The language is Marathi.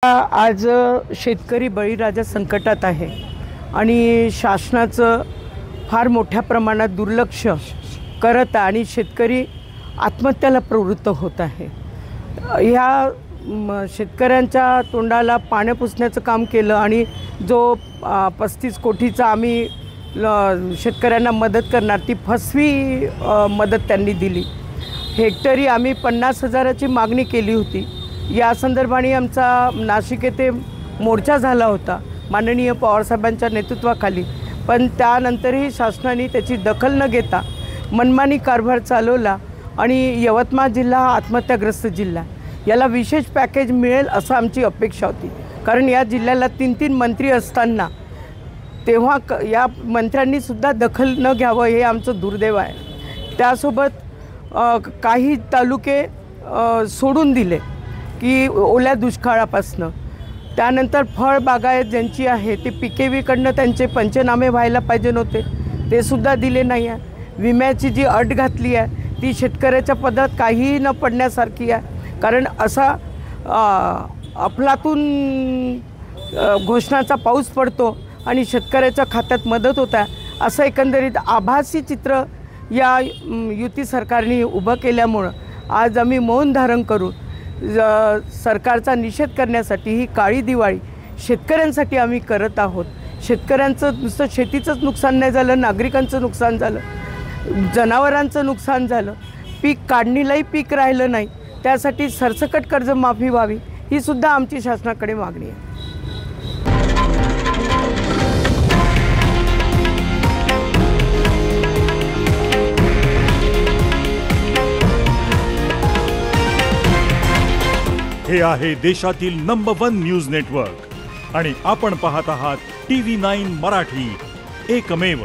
आज शेतकरी बळीराजा संकटात आहे आणि शासनाचं फार मोठ्या प्रमाणात दुर्लक्ष करत आणि शेतकरी आत्महत्याला प्रवृत्त होत आहे। ह्या शेतकऱ्यांच्या तोंडाला पाणी पुसण्याचं काम केलं आणि जो 35 कोटीचा आम्ही शेतकऱ्यांना मदत करणार ती फसवी मदत त्यांनी दिली। हेक्टरी आम्ही 50,000ची मागणी केली होती। या संदर्भाने आमचा नाशिक येथे मोर्चा झाला होता माननीय पवारसाहेबांच्या नेतृत्वाखाली, पण त्यानंतरही शासनाने त्याची दखल न घेता मनमानी कारभार चालवला आणि यवतमाळ जिल्हा हा आत्महत्याग्रस्त जिल्हा, याला विशेष पॅकेज मिळेल असं आमची अपेक्षा होती। कारण या जिल्ह्याला 3 मंत्री असताना तेव्हा या मंत्र्यांनी सुद्धा दखल न घ्यावं हे आमचं दुर्दैव आहे। त्यासोबत काही तालुके सोडून दिले की ओल्या दुष्काळापासनं, त्यानंतर फळ बागायत ज्यांची आहे ते PKVकडनं त्यांचे पंचनामे व्हायला पाहिजे नव्हते, ते सुद्धा दिले नाही आहे। विम्याची जी अट घातली आहे ती शेतकऱ्याच्या पदरात काहीही न पडण्यासारखी आहे। कारण असा अफलातून घोषणाचा पाऊस पडतो आणि शेतकऱ्याच्या खात्यात मदत होत आहे असं एकंदरीत आभासी चित्र या युती सरकारने उभं केल्यामुळं आज आम्ही मौन धारण करून सरकारचा निषेध करण्यासाठी ही काळी दिवाळी शेतकऱ्यांसाठी आम्ही करत आहोत। शेतकऱ्यांचं नुसतं शेतीचंच नुकसान नाही झालं, नागरिकांचं नुकसान झालं, जनावरांचं नुकसान झालं, पीक काढणीलाही पीक राहिलं नाही, त्यासाठी सरसकट कर्जमाफी व्हावी ही सुद्धा आमची शासनाकडे मागणी आहे। हे आहे देशातील नंबर 1 न्यूज नेटवर्क आणि आपण पाहत आहात TV9 मराठी, एकमेव।